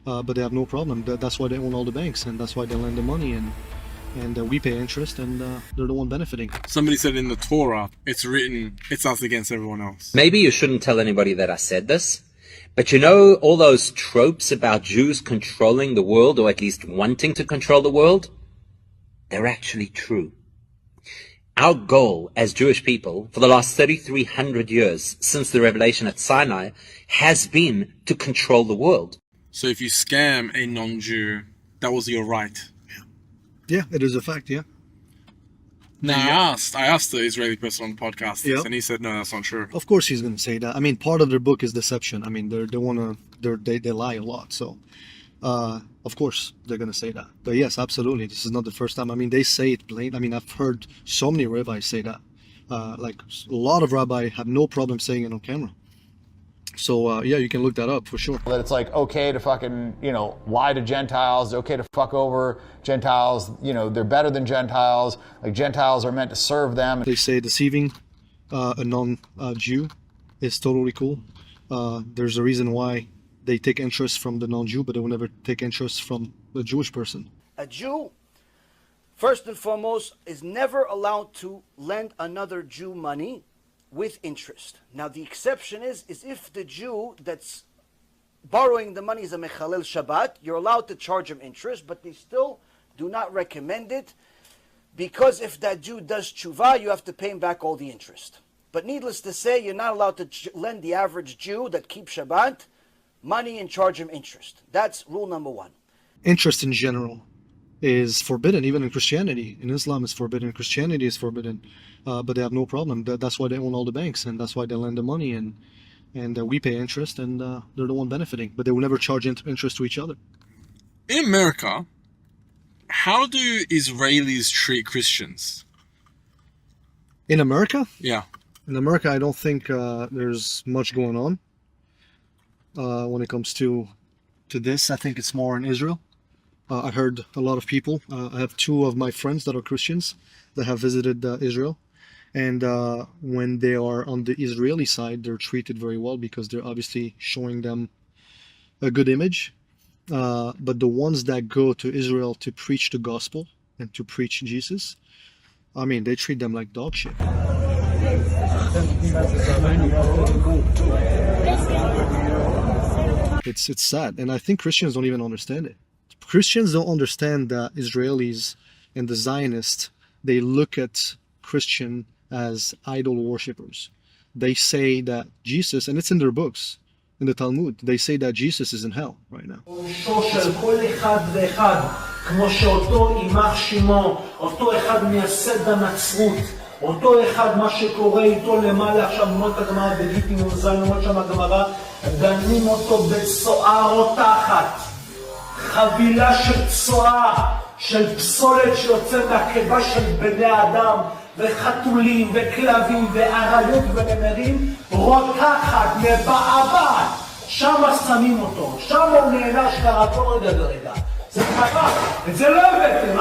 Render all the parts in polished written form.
but they have no problem. That's why they own all the banks, and that's why they lend the money, and we pay interest, and they're the one benefiting. Somebody said in the Torah, it's written, it's us against everyone else. Maybe you shouldn't tell anybody that I said this, but you know all those tropes about Jews controlling the world, or at least wanting to control the world? They're actually true. Our goal as Jewish people for the last 3,300 years since the revelation at Sinai has been to control the world. So if you scam a non-Jew, that was your right. Yeah, it is a fact, yeah. Now, I asked the Israeli person on the podcast this, Yep. and he said, no, that's not true. Of course he's going to say that. I mean, part of their book is deception. I mean, they lie a lot. So, of course, they're going to say that. But yes, absolutely. This is not the first time. I mean, they say it plain. I mean, I've heard so many rabbis say that. Like, a lot of rabbis have no problem saying it on camera. So, yeah, you can look that up for sure. That it's like okay to fucking, lie to Gentiles, okay to fuck over Gentiles, they're better than Gentiles, like Gentiles are meant to serve them. They say deceiving a non-Jew is totally cool. There's a reason why they take interest from the non-Jew, but they will never take interest from the Jewish person. A Jew, first and foremost, is never allowed to lend another Jew money with interest. Now the exception is if the Jew that's borrowing the money is a mechalel Shabbat, you're allowed to charge him interest, but they still do not recommend it, because if that Jew does tshuva, you have to pay him back all the interest. But needless to say, you're not allowed to lend the average Jew that keeps Shabbat money and charge him interest. That's rule number one. Interest in general is forbidden, even in Christianity. In Islam it's forbidden, Christianity is forbidden, but they have no problem. That's why they own all the banks, and that's why they lend the money, and we pay interest, and they're the one benefiting. But they will never charge interest to each other. In America, how do Israelis treat Christians? In America? Yeah. In America, I don't think there's much going on when it comes to this. I think it's more in Israel. I heard a lot of people. I have two of my friends that are Christians that have visited Israel. And when they are on the Israeli side, they're treated very well because they're obviously showing them a good image. But the ones that go to Israel to preach the gospel and to preach Jesus, I mean, they treat them like dog shit. It's sad. And I think Christians don't even understand it. Christians don't understand that Israelis and the Zionists, they look at Christian as idol worshippers. They say that Jesus, and it's in their books, in the Talmud, they say that Jesus is in hell right now. אותו אחד, מה שקורה איתו למעלה עכשיו, אומרת הגמרא בגיטין וזין, אומרת שם הגמרא, דנים אותו בצואה רותחת, חבילה של צואה, של פסולת שיוצאת מהקיבה של בני אדם, וחתולים וכלבים ואריות ונמרים, רותחת, מבעבעת, שם שמים אותו, שם הוא נענש קראתו רגע. זה קרה, את זה לא הבאתם,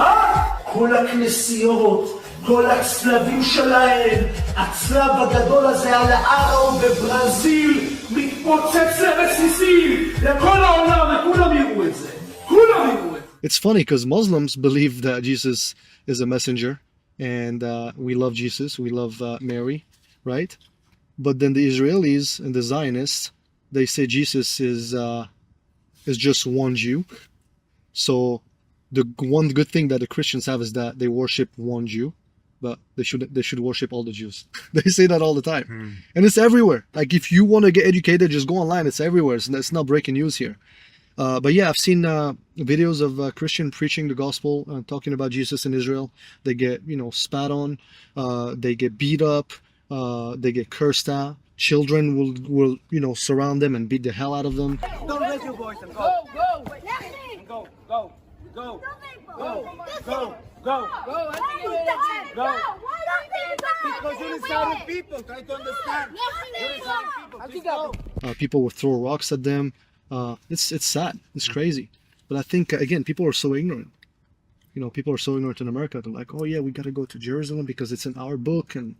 כל הכנסיות, כל הצלבים שלהם, הצלב הגדול הזה על הארו בברזיל, מתפוצץ לרסיסים, לכל העולם, וכולם יראו את זה. כולם יראו את זה. It's funny because Muslims believe that Jesus is a messenger, and we love Jesus, we love Mary, right? But then the Israelis and the Zionists, they say Jesus is just one Jew. So the one good thing that the Christians have is that they worship one Jew, but they should worship all the Jews. They say that all the time. And it's everywhere. Like if you want to get educated, just go online. It's everywhere. It's not breaking news here. But yeah, I've seen videos of Christian preaching the gospel, talking about Jesus in Israel. They get, spat on. They get beat up. They get cursed out. Children will surround them and beat the hell out of them. Don't raise your voice and go. Go. Go. Go. Go. Go. Go. Go. Because you're inside of people. Try to understand. You're inside of people. People will throw rocks at them. It's sad. It's crazy. But I think, again, people are so ignorant. People are so ignorant in America. They're like, oh yeah, we got to go to Jerusalem because it's in our book. And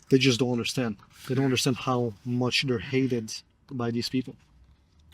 they just don't understand. They don't understand how much they're hated by these people.